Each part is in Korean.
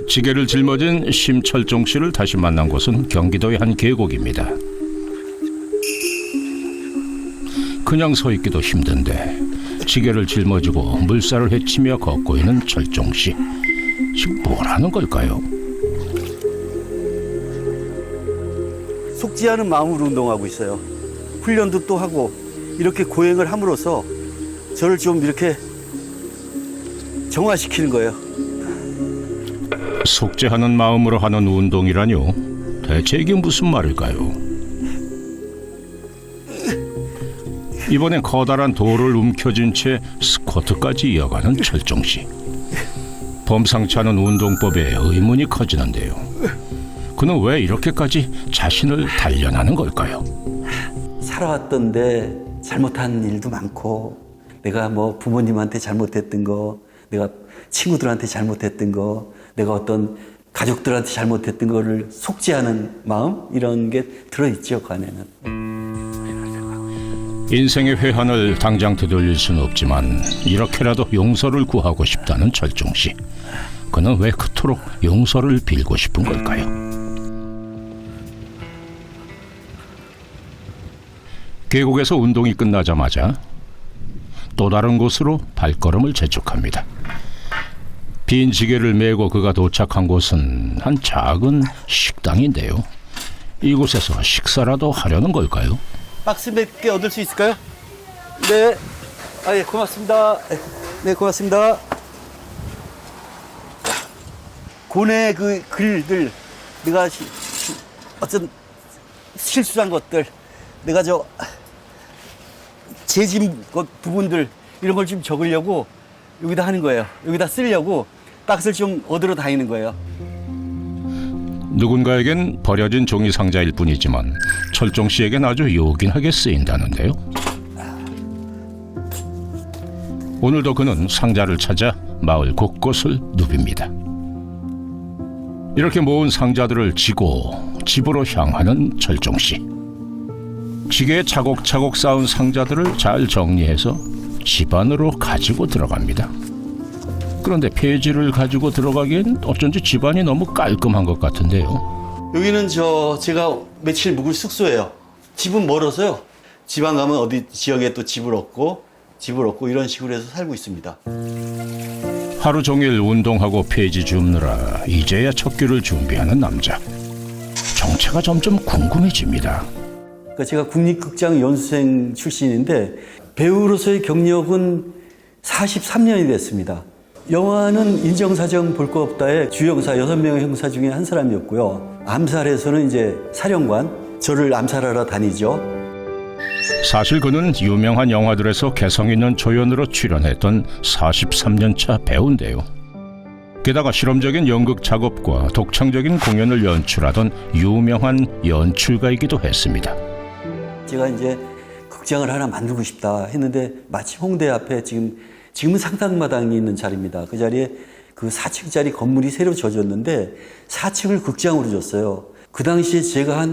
지게를 짊어진 심철종 씨를 다시 만난 곳은 경기도의 한 계곡입니다. 그냥 서 있기도 힘든데 지게를 짊어지고 물살을 헤치며 걷고 있는 철종 씨. 지금 뭘 하는 걸까요? 속지 않은 마음으로 운동하고 있어요. 훈련도 또 하고 이렇게 고행을 함으로써 저를 좀 이렇게 정화시키는 거예요. 속죄하는 마음으로 하는 운동이라뇨? 대체 이게 무슨 말일까요? 이번엔 커다란 돌을 움켜쥔 채 스쿼트까지 이어가는 철종 씨. 범상치 않은 운동법에 의문이 커지는데요. 그는 왜 이렇게까지 자신을 단련하는 걸까요? 살아왔던데 잘못한 일도 많고 내가 뭐 부모님한테 잘못했던 거, 내가 친구들한테 잘못했던 거, 내가 어떤 가족들한테 잘못했던 거를 속죄하는 마음, 이런 게 들어있죠, 그 안에는. 인생의 회한을 당장 되돌릴 수는 없지만 이렇게라도 용서를 구하고 싶다는 철종 씨. 그는 왜 그토록 용서를 빌고 싶은 걸까요? 계곡에서 운동이 끝나자마자 또 다른 곳으로 발걸음을 재촉합니다. 빈 지게를 메고 그가 도착한 곳은 한 작은 식당인데요. 이곳에서 식사라도 하려는 걸까요? 박스 몇 개 얻을 수 있을까요? 네. 아, 예, 고맙습니다. 네, 고맙습니다. 고뇌 그 글들, 내가 어떤 실수한 것들, 내가 재진 것 부분들, 이런 걸 좀 적으려고 여기다 하는 거예요. 여기다 쓰려고 박스를 좀 얻으러 다니는 거예요. 누군가에겐 버려진 종이 상자일 뿐이지만 철종 씨에겐 아주 요긴하게 쓰인다는데요. 오늘도 그는 상자를 찾아 마을 곳곳을 누빕니다. 이렇게 모은 상자들을 지고 집으로 향하는 철종 씨. 지게에 차곡차곡 쌓은 상자들을 잘 정리해서 집 안으로 가지고 들어갑니다. 그런데 폐지를 가지고 들어가기엔 어쩐지 집안이 너무 깔끔한 것 같은데요. 여기는 제가 며칠 묵을 숙소예요. 집은 멀어서요. 지방 가면 어디 지역에 또 집을 얻고 이런 식으로 해서 살고 있습니다. 하루 종일 운동하고 폐지 줍느라 이제야 첫 끼를 준비하는 남자. 정체가 점점 궁금해집니다. 그러니까 제가 국립극장 연수생 출신인데 배우로서의 경력은 43년이 됐습니다. 영화는 인정사정 볼 거 없다의 주영사 6명의 형사 중에 한 사람이었고요. 암살에서는 이제 사령관, 저를 암살하러 다니죠. 사실 그는 유명한 영화들에서 개성 있는 조연으로 출연했던 43년차 배우인데요. 게다가 실험적인 연극 작업과 독창적인 공연을 연출하던 유명한 연출가이기도 했습니다. 제가 이제 극장을 하나 만들고 싶다 했는데 마침 홍대 앞에 지금은 상상마당이 있는 자리입니다. 그 자리에 그 4층짜리 건물이 새로 지어졌는데 4층을 극장으로 줬어요. 그 당시에 제가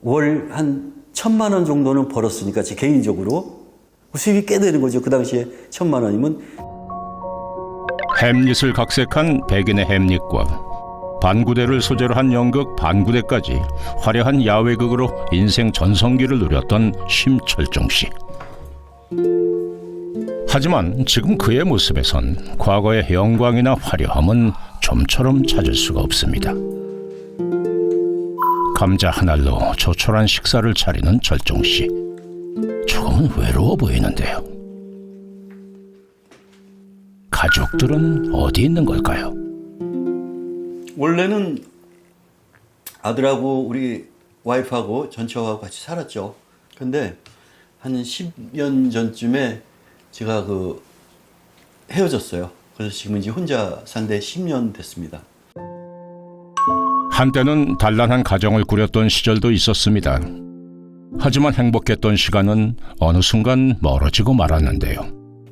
월 한 1,000만 원 정도는 벌었으니까 제 개인적으로 수입이 꽤 되는 거죠. 그 당시에 1,000만 원이면. 햄릿을 각색한 백인의 햄릿과 반구대를 소재로 한 연극 반구대까지 화려한 야외극으로 인생 전성기를 누렸던 심철종 씨. 하지만 지금 그의 모습에선 과거의 영광이나 화려함은 좀처럼 찾을 수가 없습니다. 감자 한 알로 조촐한 식사를 차리는 철종 씨. 조금은 외로워 보이는데요. 가족들은 어디 있는 걸까요? 원래는 아들하고 우리 와이프하고 전처하고 같이 살았죠. 근데 한 10년 전쯤에 제가 헤어졌어요. 그래서 지금 이제 혼자 산 데 10년 됐습니다. 한때는 단란한 가정을 꾸렸던 시절도 있었습니다. 하지만 행복했던 시간은 어느 순간 멀어지고 말았는데요.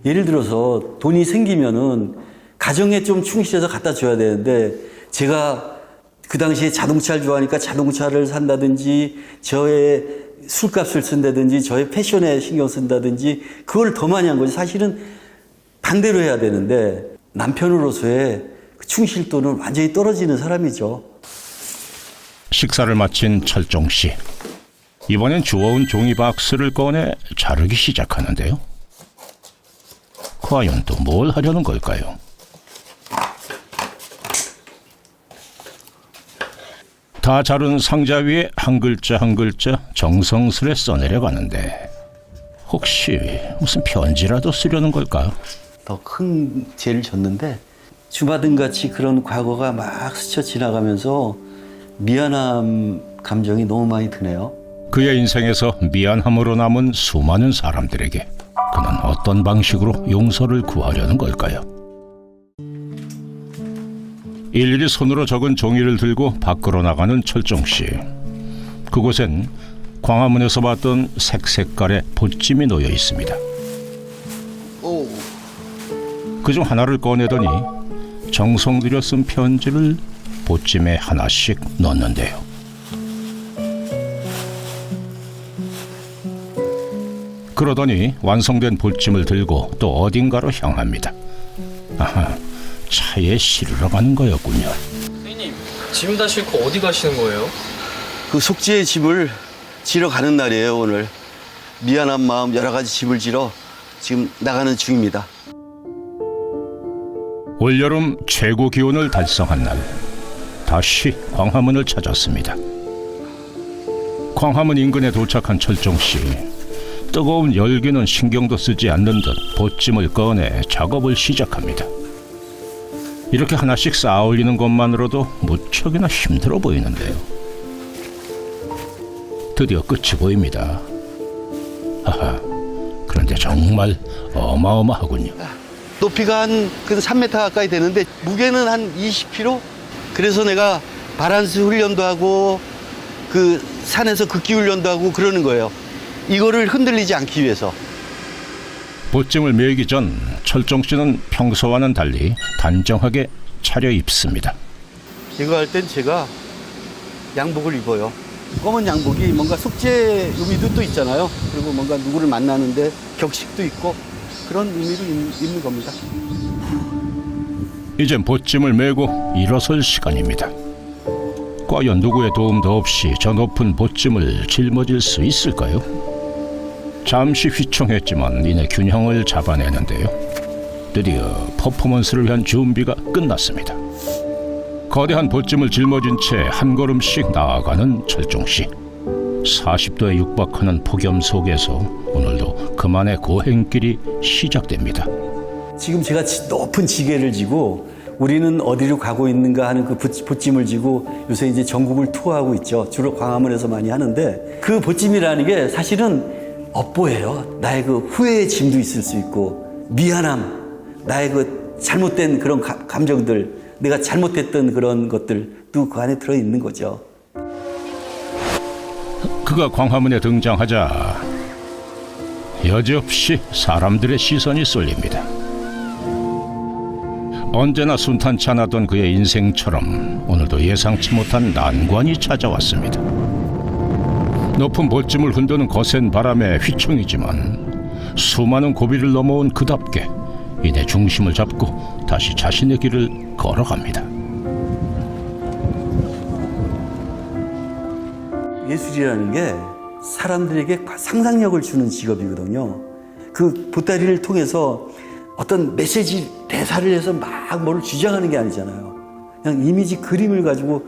예를 들어서 돈이 생기면은 가정에 좀 충실해서 갖다 줘야 되는데 제가 그 당시에 자동차를 좋아하니까 자동차를 산다든지 저의 술값을 쓴다든지 저의 패션에 신경 쓴다든지 그걸 더 많이 한 거지. 사실은 반대로 해야 되는데 남편으로서의 충실도는 완전히 떨어지는 사람이죠. 식사를 마친 철종 씨. 이번엔 주워온 종이박스를 꺼내 자르기 시작하는데요. 과연 또 뭘 하려는 걸까요? 다 자른 상자 위에 한 글자 한 글자 정성스레 써내려가는데 혹시 무슨 편지라도 쓰려는 걸까요? 더 큰 죄를 졌는데 주마등 같이 그런 과거가 막 스쳐 지나가면서 미안함 감정이 너무 많이 드네요. 그의 인생에서 미안함으로 남은 수많은 사람들에게 그는 어떤 방식으로 용서를 구하려는 걸까요? 일일이 손으로 적은 종이를 들고 밖으로 나가는 철종 씨. 그곳엔 광화문에서 봤던 색색깔의 보찜이 놓여 있습니다. 그중 하나를 꺼내더니 정성 들여 쓴 편지를 보찜에 하나씩 넣는데요. 그러더니 완성된 보찜을 들고 또 어딘가로 향합니다. 아하, 차에 실으러 가는 거였군요. 선생님, 짐 다 싣고 어디 가시는 거예요? 그 속죄의 짐을 지러 가는 날이에요, 오늘. 미안한 마음 여러 가지 짐을 지러 지금 나가는 중입니다. 올여름 최고 기온을 달성한 날, 다시 광화문을 찾았습니다. 광화문 인근에 도착한 철종 씨. 뜨거운 열기는 신경도 쓰지 않는 듯 보찜을 꺼내 작업을 시작합니다. 이렇게 하나씩 쌓아 올리는 것만으로도 무척이나 힘들어 보이는데요. 드디어 끝이 보입니다. 하하, 그런데 정말 어마어마하군요. 높이가 한 3m 가까이 되는데 무게는 한 20kg? 그래서 내가 바란스 훈련도 하고 그 산에서 극기 훈련도 하고 그러는 거예요. 이거를 흔들리지 않기 위해서. 보찜을 메기 전 철종 씨는 평소와는 달리 단정하게 차려입습니다. 이거 할 땐 제가 양복을 입어요. 검은 양복이 뭔가 속죄 의미도 또 있잖아요. 그리고 뭔가 누구를 만나는데 격식도 있고 그런 의미로 입는 겁니다. 이젠 보찜을 메고 일어설 시간입니다. 과연 누구의 도움도 없이 저 높은 보찜을 짊어질 수 있을까요? 잠시 휘청했지만 이내 균형을 잡아내는데요. 드디어 퍼포먼스를 위한 준비가 끝났습니다. 거대한 보찜을 짊어진 채 한 걸음씩 나아가는 철종 씨. 40도에 육박하는 폭염 속에서 오늘도 그만의 고행길이 시작됩니다. 지금 제가 높은 지게를 지고 우리는 어디로 가고 있는가 하는 그 보찜을 지고 요새 이제 전국을 투어하고 있죠. 주로 광화문에서 많이 하는데 그 보찜이라는 게 사실은 업보예요. 나의 그 후회의 짐도 있을 수 있고 미안함, 나의 그 잘못된 그런 감정들, 내가 잘못했던 그런 것들도 그 안에 들어있는 거죠. 그가 광화문에 등장하자 여지없이 사람들의 시선이 쏠립니다. 언제나 순탄치 않았던 그의 인생처럼 오늘도 예상치 못한 난관이 찾아왔습니다. 높은 보찜을 흔드는 거센 바람에 휘청이지만 수많은 고비를 넘어온 그답게 이내 중심을 잡고 다시 자신의 길을 걸어갑니다. 예술이라는 게 사람들에게 상상력을 주는 직업이거든요. 그 보따리를 통해서 어떤 메시지 대사를 해서 막 뭐를 주장하는 게 아니잖아요. 그냥 이미지 그림을 가지고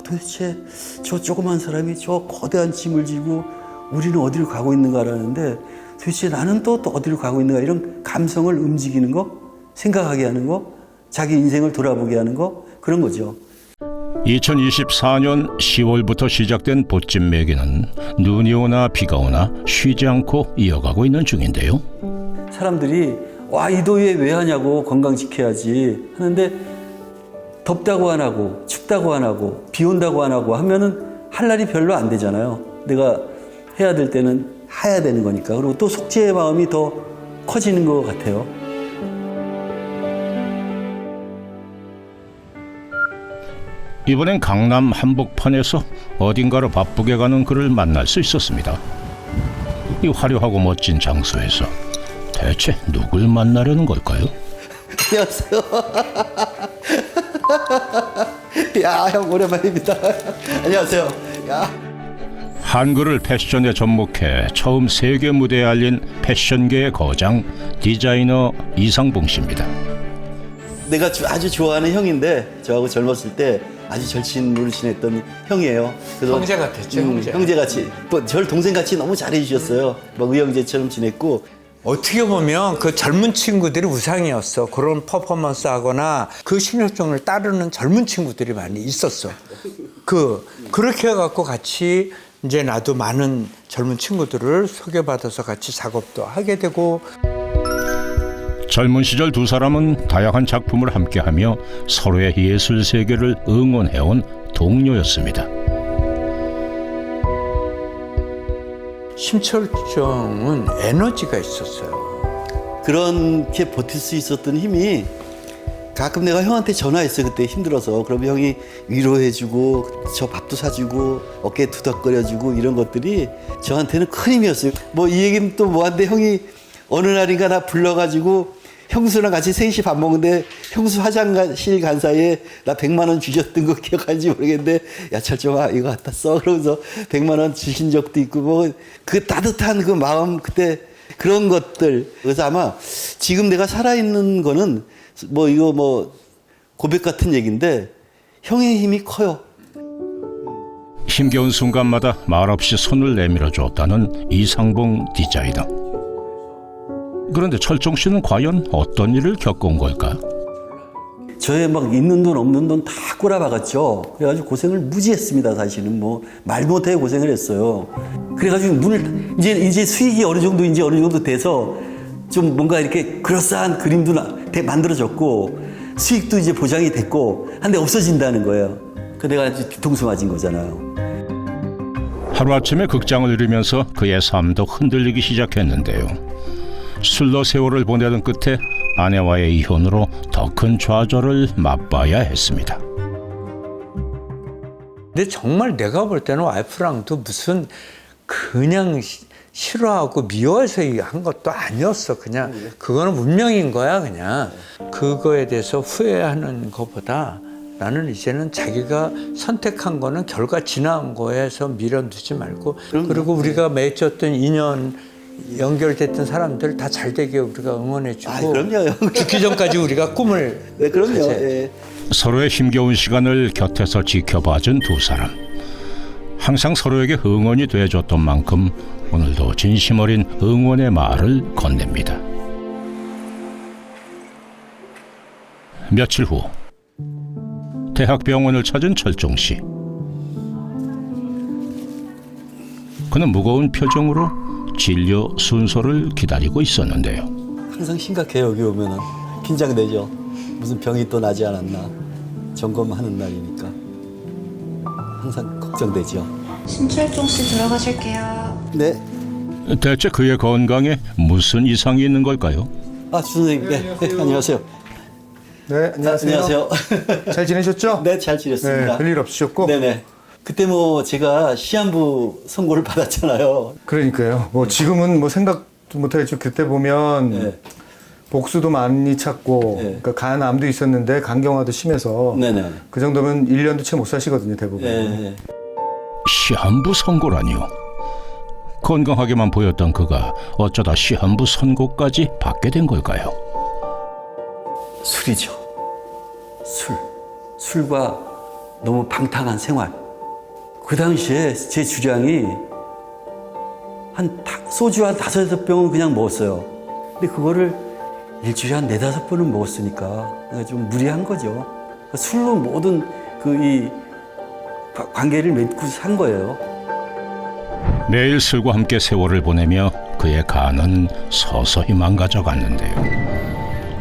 도대체 저 조그만 사람이 저 거대한 짐을 지고 우리는 어디로 가고 있는가라는데 도대체 나는 또 어디로 가고 있는가 이런 감성을 움직이는 거, 생각하게 하는 거, 자기 인생을 돌아보게 하는 거 그런 거죠. 2024년 10월부터 시작된 보찜 매기는 눈이 오나 비가 오나 쉬지 않고 이어가고 있는 중인데요. 사람들이 와, 이 더위에 왜 하냐고 건강 지켜야지 하는데 덥다고 안 하고 춥다고 안 하고 비 온다고 안 하고 하면은 할 날이 별로 안 되잖아요. 내가 해야 될 때는 해야 되는 거니까. 그리고 또 속죄의 마음이 더 커지는 것 같아요. 이번엔 강남 한복판에서 어딘가로 바쁘게 가는 그를 만날 수 있었습니다. 이 화려하고 멋진 장소에서 대체 누굴 만나려는 걸까요? 안녕하세요. 야, 형 오랜만입니다. 안녕하세요. 야. 한글을 패션에 접목해 처음 세계 무대에 알린 패션계의 거장 디자이너 이상봉 씨입니다. 내가 아주 좋아하는 형인데 저하고 젊었을 때 아주 절친을 지냈던 형이에요. 그래서 형제 같았죠, 형제. 형제같이. 또 저를 동생같이 너무 잘해주셨어요. 막 의형제처럼 지냈고. 어떻게 보면 그 젊은 친구들이 우상이었어. 그런 퍼포먼스 하거나 그 신효정을 따르는 젊은 친구들이 많이 있었어. 그렇게 해갖고 같이 이제 나도 많은 젊은 친구들을 소개받아서 같이 작업도 하게 되고. 젊은 시절 두 사람은 다양한 작품을 함께하며 서로의 예술 세계를 응원해온 동료였습니다. 심철정은 에너지가 있었어요. 그렇게 버틸 수 있었던 힘이 가끔 내가 형한테 전화했어요. 그때 힘들어서. 그러면 형이 위로해주고 저 밥도 사주고 어깨에 투닥거려주고 이런 것들이 저한테는 큰 힘이었어요. 뭐 이 얘기는 또 뭐한데 형이 어느 날인가 나 불러가지고 형수랑 같이 셋이 밥 먹는데 형수 화장실 간 사이에 나 100만 원 주셨던 거 기억하는지 모르겠는데 야 철정아 이거 갖다 써 그러면서 100만 원 주신 적도 있고 뭐 그 따뜻한 그 마음 그때 그런 것들. 그래서 아마 지금 내가 살아있는 거는 뭐 이거 뭐 고백 같은 얘기인데 형의 힘이 커요. 힘겨운 순간마다 말없이 손을 내밀어 줬다는 이상봉 디자이너. 그런데 철종 씨는 과연 어떤 일을 겪은 걸까? 저의 막 있는 돈 없는 돈 다 꼬라박았죠. 그래가지고 고생을 무지했습니다. 사실은 뭐 말 못해 고생을 했어요. 그래가지고 문을 이제 수익이 어느 정도 돼서 좀 뭔가 이렇게 그럴싸한 그림도 만들어졌고 수익도 이제 보장이 됐고 한데 없어진다는 거예요. 그 내가 아주 뒤통수 맞은 거잖아요. 하루아침에 극장을 잃으면서 그의 삶도 흔들리기 시작했는데요. 술로 세월을 보내던 끝에 아내와의 이혼으로 더 큰 좌절을 맛봐야 했습니다. 근데 정말 내가 볼 때는 와이프랑도 무슨 그냥 싫어하고 미워해서 한 것도 아니었어. 그냥 그거는 운명인 거야 그냥. 그거에 대해서 후회하는 것보다 나는 이제는 자기가 선택한 거는 결과 지나온 거에서 미련두지 말고 그리고 우리가 맺었던 인연 연결됐던 사람들 다 잘 되게 우리가 응원해주고 아, 그럼요. 죽기 전까지 우리가 꿈을 네, 그럼요. 가져야 예. 서로의 힘겨운 시간을 곁에서 지켜봐준 두 사람. 항상 서로에게 응원이 돼줬던 만큼 오늘도 진심 어린 응원의 말을 건넵니다. 며칠 후 대학병원을 찾은 철종 씨. 그는 무거운 표정으로 진료 순서를 기다리고 있었는데요. 항상 심각해요. 여기 오면은 긴장되죠. 무슨 병이 또 나지 않았나 점검하는 날이니까 항상 걱정되죠. 심철종 씨 들어가실게요. 네. 대체 그의 건강에 무슨 이상이 있는 걸까요? 아, 주 선생님. 네. 안녕하세요. 네, 안녕하세요. 안녕하세요. 잘 지내셨죠? 네, 잘 지냈습니다. 네, 별일 없으셨고. 네네. 그때 뭐 제가 시한부 선고를 받았잖아요. 그러니까요. 뭐 지금은 뭐 생각도 못하겠죠. 그때 보면 네. 복수도 많이 찾고, 네. 그러니까 간암도 있었는데 간경화도 심해서 네네. 그 정도면 1년도 채 못 사시거든요, 대부분. 네. 시한부 선고라니요. 건강하게만 보였던 그가 어쩌다 시한부 선고까지 받게 된 걸까요? 술이죠. 술과 너무 방탕한 생활. 그 당시에 제 주량이 소주 한 5-6병은 그냥 먹었어요. 근데 그거를 일주일에 한 4-5번은 먹었으니까 좀 무리한 거죠. 술로 모든 이 관계를 맺고 산 거예요. 매일 술과 함께 세월을 보내며 그의 간은 서서히 망가져갔는데요.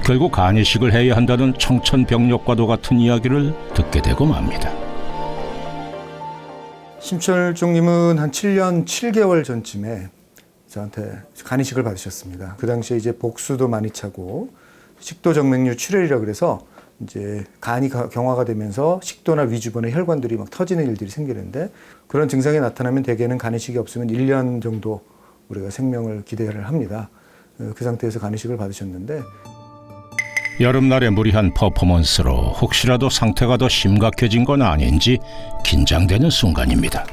결국 간이식을 해야 한다는 청천벽력과도 같은 이야기를 듣게 되고 맙니다. 심철종님은 한 7년 7개월 전쯤에 저한테 간이식을 받으셨습니다. 그 당시에 이제 복수도 많이 차고 식도정맥류 출혈이라 그래서 이제 간이 경화가 되면서 식도나 위주변의 혈관들이 막 터지는 일들이 생기는데 그런 증상이 나타나면 대개는 간이식이 없으면 1년 정도 우리가 생명을 기대를 합니다. 그 상태에서 간이식을 받으셨는데 여름날의 무리한 퍼포먼스로 혹시라도 상태가 더 심각해진 건 아닌지 긴장되는 순간입니다.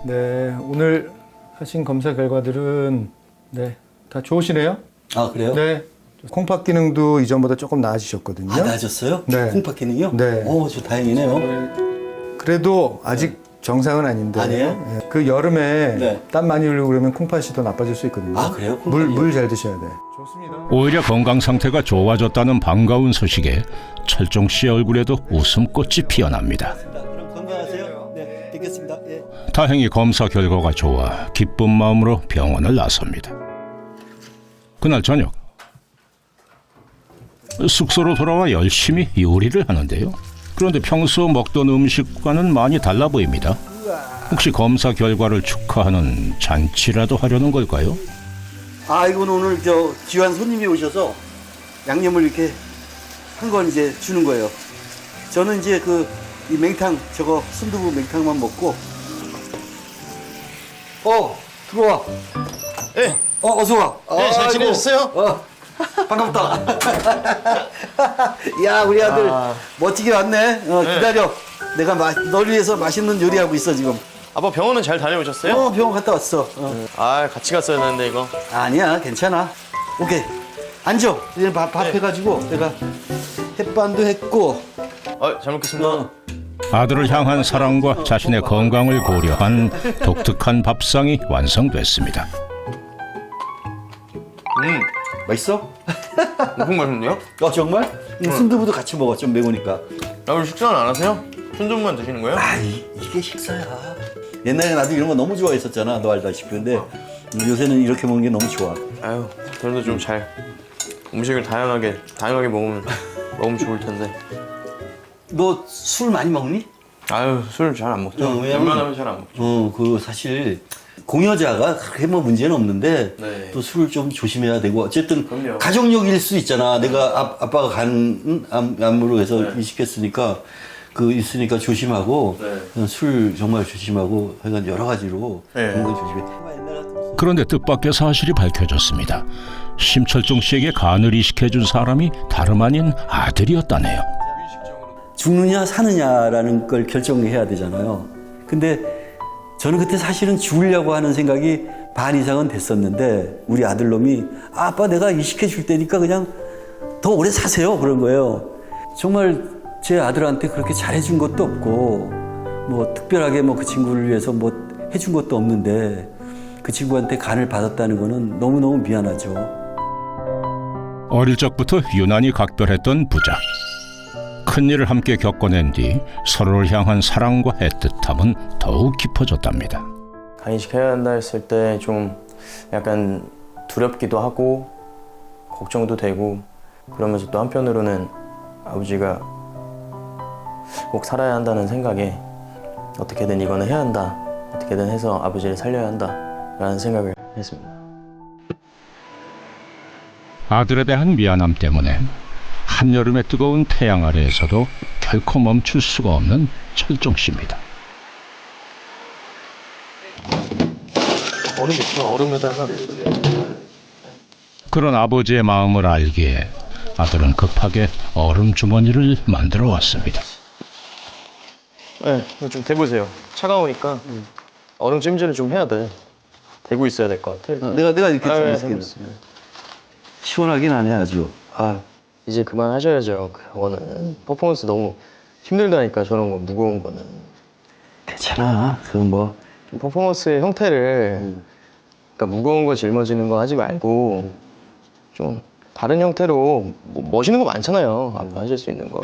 네, 오늘 하신 검사 결과들은 네, 다 좋으시네요. 아, 그래요? 네. 콩팥 기능도 이전보다 조금 나아지셨거든요. 아, 나아졌어요? 네. 콩팥 기능이요? 네. 오, 저 다행이네요. 그래도 아직 정상은 아닌데. 아니에요? 네. 그 여름에 네. 땀 많이 흘리고 그러면 콩팥이 더 나빠질 수 있거든요. 아, 그래요? 물 잘 드셔야 돼. 좋습니다. 오히려 건강 상태가 좋아졌다는 반가운 소식에 철종 씨 얼굴에도 웃음꽃이 피어납니다. 그럼 건강하세요. 네, 뵙겠습니다. 예. 다행히 검사 결과가 좋아 기쁜 마음으로 병원을 나섭니다. 그날 저녁 숙소로 돌아와 열심히 요리를 하는데요. 그런데 평소 먹던 음식과는 많이 달라 보입니다. 혹시 검사 결과를 축하하는 잔치라도 하려는 걸까요? 아, 이건 오늘 저 귀한 손님이 오셔서 양념을 이렇게 한 건 이제 주는 거예요. 저는 이제 이 맹탕, 저거 순두부 맹탕만 먹고. 들어와. 네. 어서 와. 네, 잘 아이고. 지내셨어요? 반갑다. 야, 우리 아들 멋지게 왔네. 기다려. 내가 널 위해서 맛있는 요리하고 있어 지금. 아빠 병원은 잘 다녀오셨어요? 병원 갔다 왔어. 아, 같이 갔어야 되는데 이거. 아니야, 괜찮아. 오케이. 앉아. 이제 밥 해가지고 내가 햇반도 했고. 잘 먹겠습니다. 아들을 향한 사랑과 자신의 건강을 고려한 독특한 밥상이 완성됐습니다. 맛있어? 엄청 맛있는데요? 정말? 순두부도 같이 먹어. 좀 매우니까. 오늘 식사는 안 하세요? 순두부만 드시는 거예요? 아, 이게 식사야. 옛날에 나도 이런 거 너무 좋아했었잖아. 너 알다시피. 근데 요새는 이렇게 먹는 게 너무 좋아. 아유, 저도 좀 잘 음식을 다양하게 먹으면 좋을 텐데. 너 술 많이 먹니? 아유, 술 잘 안 먹죠. 왜냐면- 웬만하면 잘 안 먹죠. 사실 공여자가 그렇게 뭐 문제는 없는데 네. 또 술을 좀 조심해야 되고 어쨌든 그럼요. 가족력일 수 있잖아. 내가 아빠가 암으로 해서 이식했으니까 있으니까 조심하고 술 정말 조심하고 하여간 여러 가지로 네. 건강 조심해. 그런데 뜻밖의 사실이 밝혀졌습니다. 심철종 씨에게 간을 이식해준 사람이 다름 아닌 아들이었다네요. 죽느냐 사느냐라는 걸 결정해야 되잖아요. 근데 저는 그때 사실은 죽으려고 하는 생각이 반 이상은 됐었는데 우리 아들놈이 아빠 내가 이식해 줄 테니까 그냥 더 오래 사세요 그런 거예요. 정말 제 아들한테 그렇게 잘해준 것도 없고 뭐 특별하게 뭐 그 친구를 위해서 뭐 해준 것도 없는데 그 친구한테 간을 받았다는 거는 너무너무 미안하죠. 어릴 적부터 유난히 각별했던 부자. 큰일을 함께 겪어낸 뒤 서로를 향한 사랑과 애틋함은 더욱 깊어졌답니다. 간이식해야 한다 했을 때 좀 약간 두렵기도 하고 걱정도 되고 그러면서 또 한편으로는 아버지가 꼭 살아야 한다는 생각에 어떻게든 이거는 해야 한다. 어떻게든 해서 아버지를 살려야 한다라는 생각을 했습니다. 아들에 대한 미안함 때문에 한여름의 뜨거운 태양 아래에서도 결코 멈출 수가 없는 철종 씨입니다. 얼음 있어, 얼음에다가. 그런 아버지의 마음을 알기에 아들은 급하게 얼음 주머니를 만들어 왔습니다. 네, 이거 좀 대보세요. 차가우니까 얼음 찜질을 좀 해야 돼. 대고 있어야 될 것 같아. 내가 이렇게 네, 좀 시원하긴 하네 아주. 이제 그만하셔야죠. 그거는 퍼포먼스 너무 힘들다니까 저런 거 무거운 거는. 괜찮아. 그건 뭐 좀 퍼포먼스의 형태를 그러니까 무거운 거 짊어지는 거 하지 말고 좀 다른 형태로 뭐 멋있는 거 많잖아요. 앞으로 하실 수 있는 거.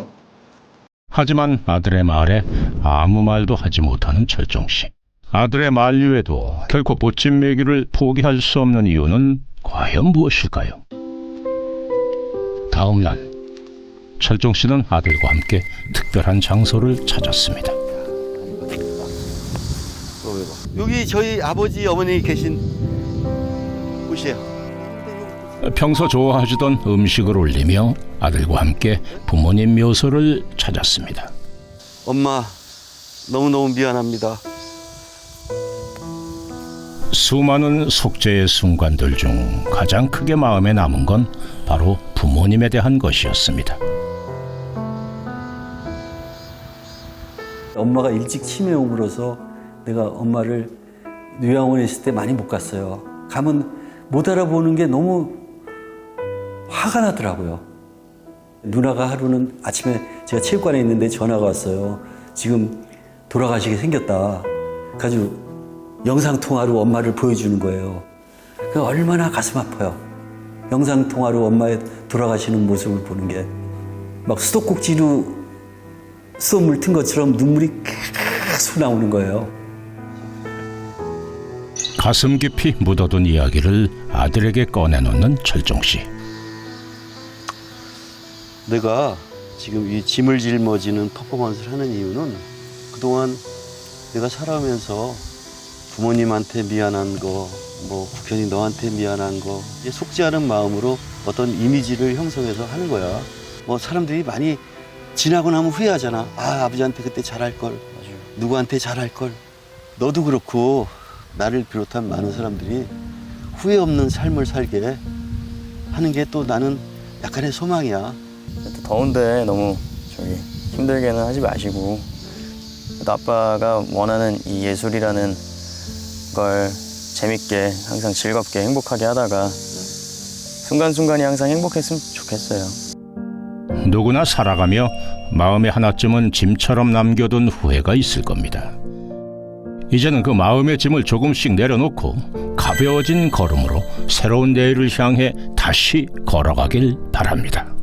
하지만 아들의 말에 아무 말도 하지 못하는 철종 씨. 아들의 만류에도 결코 보찜 매기를 포기할 수 없는 이유는 과연 무엇일까요? 다음 날 철종 씨는 아들과 함께 특별한 장소를 찾았습니다. 여기 저희 아버지 어머니 계신 곳이에요. 평소 좋아하시던 음식을 올리며 아들과 함께 부모님 묘소를 찾았습니다. 엄마 너무너무 미안합니다. 수많은 속죄의 순간들 중 가장 크게 마음에 남은 건 바로 부모님에 대한 것이었습니다. 엄마가 일찍 치매 옴으로써 내가 엄마를 요양원에 있을 때 많이 못 갔어요. 가면 못 알아보는 게 너무 화가 나더라고요. 누나가 하루는 아침에 제가 체육관에 있는데 전화가 왔어요. 지금 돌아가시게 생겼다. 가지고 영상통화로 엄마를 보여주는 거예요. 그 얼마나 가슴 아파요. 영상통화로 엄마의 돌아가시는 모습을 보는 게 막 수도꼭지로 수돗물 튼 것처럼 눈물이 계속 나오는 거예요. 가슴 깊이 묻어둔 이야기를 아들에게 꺼내놓는 철종 씨. 내가 지금 이 짐을 짊어지는 퍼포먼스를 하는 이유는 그동안 내가 살아오면서 부모님한테 미안한 거, 뭐 국현이 너한테 미안한 거, 이제 속지 않은 마음으로 어떤 이미지를 형성해서 하는 거야. 뭐 사람들이 많이 지나고 나면 후회하잖아. 아, 아버지한테 그때 잘할 걸, 누구한테 잘할 걸. 너도 그렇고 나를 비롯한 많은 사람들이 후회 없는 삶을 살게 하는 게 또 나는 약간의 소망이야. 또 더운데 너무 힘들게는 하지 마시고, 또 아빠가 원하는 이 예술이라는 걸 재밌게 항상 즐겁게 행복하게 하다가 순간순간이 항상 행복했으면 좋겠어요. 누구나 살아가며 마음에 하나쯤은 짐처럼 남겨둔 후회가 있을 겁니다. 이제는 그 마음의 짐을 조금씩 내려놓고 가벼워진 걸음으로 새로운 내일을 향해 다시 걸어가길 바랍니다.